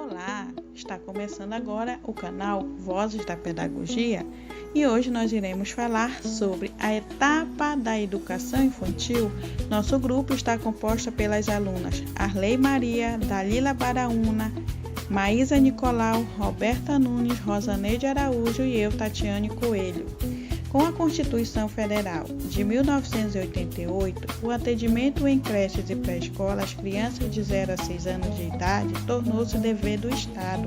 Olá, está começando agora o canal Vozes da Pedagogia e hoje nós iremos falar sobre a etapa da educação infantil. Nosso grupo está composto pelas alunas Arley Maria, Dalila Baraúna, Maísa Nicolau, Roberta Nunes, Rosaneide Araújo e eu, Tatiane Coelho. Com a Constituição Federal de 1988, o atendimento em creches e pré-escola às crianças de 0 a 6 anos de idade tornou-se dever do Estado.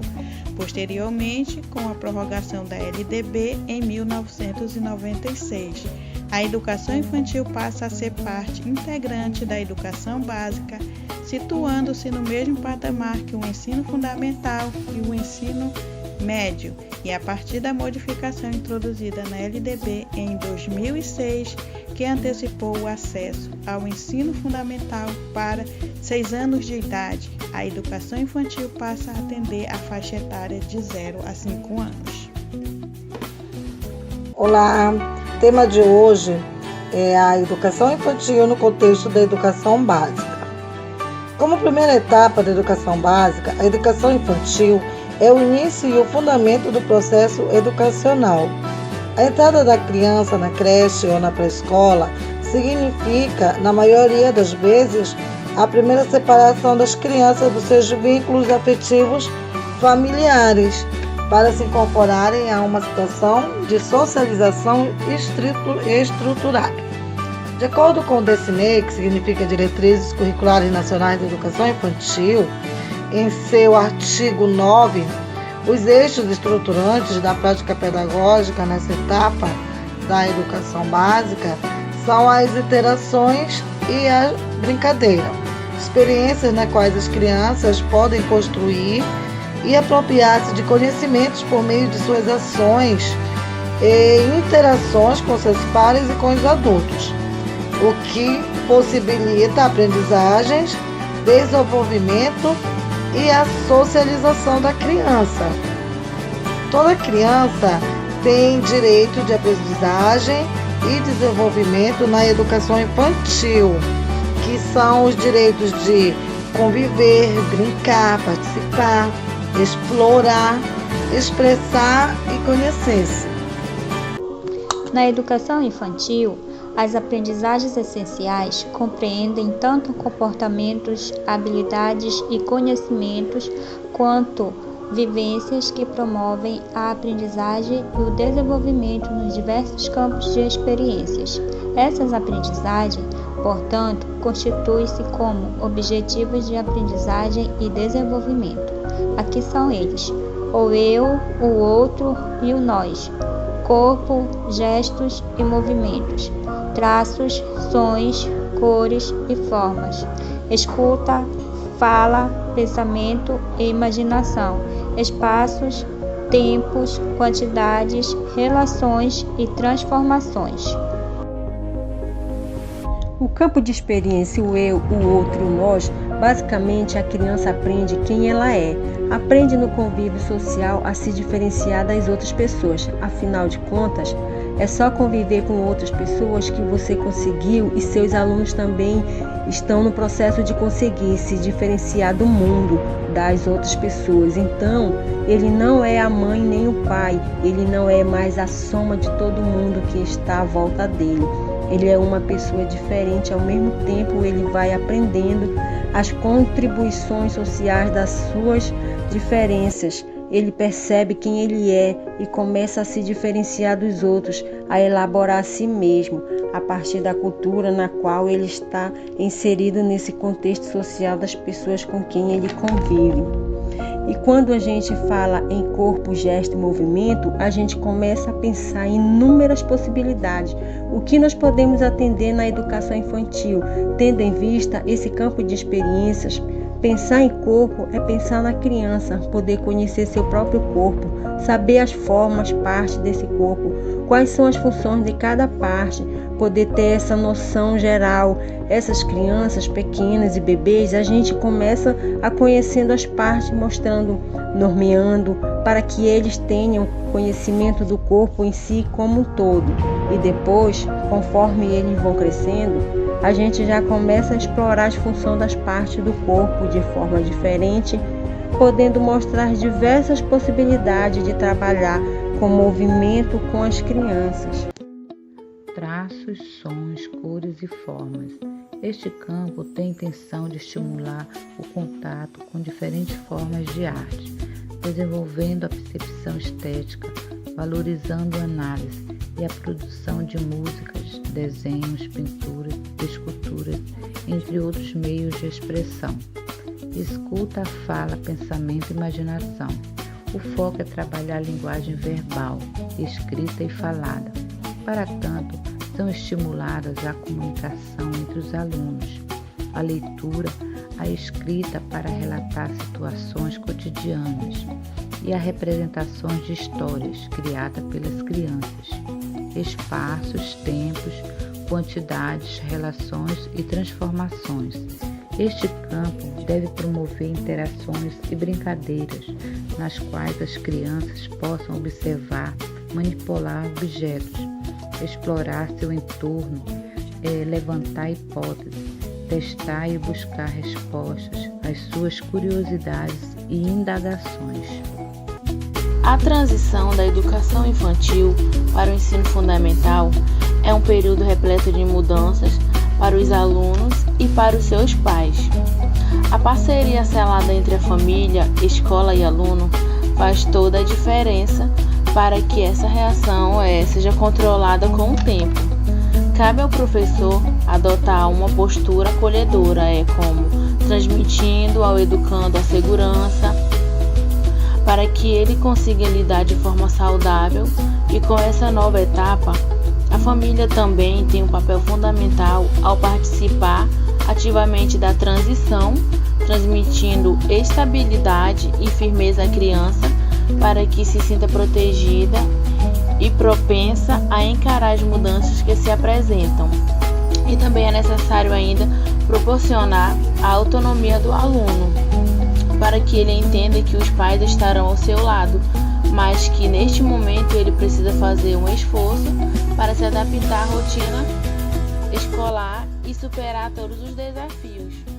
Posteriormente, com a prorrogação da LDB em 1996, a educação infantil passa a ser parte integrante da educação básica, situando-se no mesmo patamar que o ensino fundamental e o ensino médio, e a partir da modificação introduzida na LDB em 2006, que antecipou o acesso ao ensino fundamental para 6 anos de idade, a educação infantil passa a atender a faixa etária de 0 a 5 anos. Olá, o tema de hoje é a educação infantil no contexto da educação básica. Como primeira etapa da educação básica, a educação infantil é o início e o fundamento do processo educacional. A entrada da criança na creche ou na pré-escola significa, na maioria das vezes, a primeira separação das crianças dos seus vínculos afetivos familiares, para se incorporarem a uma situação de socialização estruturada. De acordo com o DECINE, que significa Diretrizes Curriculares Nacionais de Educação Infantil, em seu artigo 9, os eixos estruturantes da prática pedagógica nessa etapa da educação básica são as interações e a brincadeira, experiências nas quais as crianças podem construir e apropriar-se de conhecimentos por meio de suas ações e interações com seus pares e com os adultos, o que possibilita aprendizagens, desenvolvimento e a socialização da criança. Toda criança tem direito de aprendizagem e desenvolvimento na educação infantil, que são os direitos de conviver, brincar, participar, explorar, expressar e conhecer-se. Na educação infantil, as aprendizagens essenciais compreendem tanto comportamentos, habilidades e conhecimentos, quanto vivências que promovem a aprendizagem e o desenvolvimento nos diversos campos de experiências. Essas aprendizagens, portanto, constituem-se como objetivos de aprendizagem e desenvolvimento. Aqui são eles: o eu, o outro e o nós, corpo, gestos e movimentos, traços, sons, cores e formas, escuta, fala, pensamento e imaginação, espaços, tempos, quantidades, relações e transformações. O campo de experiência, o eu, o outro e o nós, basicamente a criança aprende quem ela é, aprende no convívio social a se diferenciar das outras pessoas. Afinal de contas, é só conviver com outras pessoas que você conseguiu, e seus alunos também estão no processo de conseguir se diferenciar do mundo, das outras pessoas. Então, ele não é a mãe nem o pai, ele não é mais a soma de todo mundo que está à volta dele. Ele é uma pessoa diferente, ao mesmo tempo ele vai aprendendo as contribuições sociais das suas diferenças. Ele percebe quem ele é e começa a se diferenciar dos outros, a elaborar a si mesmo, a partir da cultura na qual ele está inserido nesse contexto social das pessoas com quem ele convive. E quando a gente fala em corpo, gesto e movimento, a gente começa a pensar em inúmeras possibilidades. O que nós podemos atender na educação infantil, tendo em vista esse campo de experiências? Pensar em corpo é pensar na criança, poder conhecer seu próprio corpo, saber as formas, partes desse corpo, quais são as funções de cada parte, poder ter essa noção geral. Essas crianças pequenas e bebês, a gente começa a conhecendo as partes, mostrando, normeando, para que eles tenham conhecimento do corpo em si como um todo. E depois, conforme eles vão crescendo, a gente já começa a explorar as funções das partes do corpo de forma diferente, podendo mostrar diversas possibilidades de trabalhar com movimento com as crianças. Traços, sons, cores e formas. Este campo tem a intenção de estimular o contato com diferentes formas de arte, desenvolvendo a percepção estética, valorizando a análise e a produção de músicas, desenhos, pinturas, esculturas, entre outros meios de expressão. Escuta, fala, pensamento e imaginação. O foco é trabalhar a linguagem verbal, escrita e falada. Para tanto, são estimuladas a comunicação entre os alunos, a leitura, a escrita para relatar situações cotidianas e a representações de histórias criadas pelas crianças, espaços, tempos, quantidades, relações e transformações. Este campo deve promover interações e brincadeiras nas quais as crianças possam observar, manipular objetos, explorar seu entorno, levantar hipóteses, testar e buscar respostas às suas curiosidades e indagações. A transição da educação infantil para o ensino fundamental é um período repleto de mudanças para os alunos e para os seus pais. A parceria selada entre a família, escola e aluno faz toda a diferença para que essa reação seja controlada com o tempo. Cabe ao professor adotar uma postura acolhedora, como transmitindo ao educando a segurança, para que ele consiga lidar de forma saudável. E com essa nova etapa, a família também tem um papel fundamental ao participar ativamente da transição, transmitindo estabilidade e firmeza à criança para que se sinta protegida e propensa a encarar as mudanças que se apresentam. E também é necessário ainda proporcionar a autonomia do aluno, para que ele entenda que os pais estarão ao seu lado, mas que neste momento ele precisa fazer um esforço para se adaptar à rotina escolar e superar todos os desafios.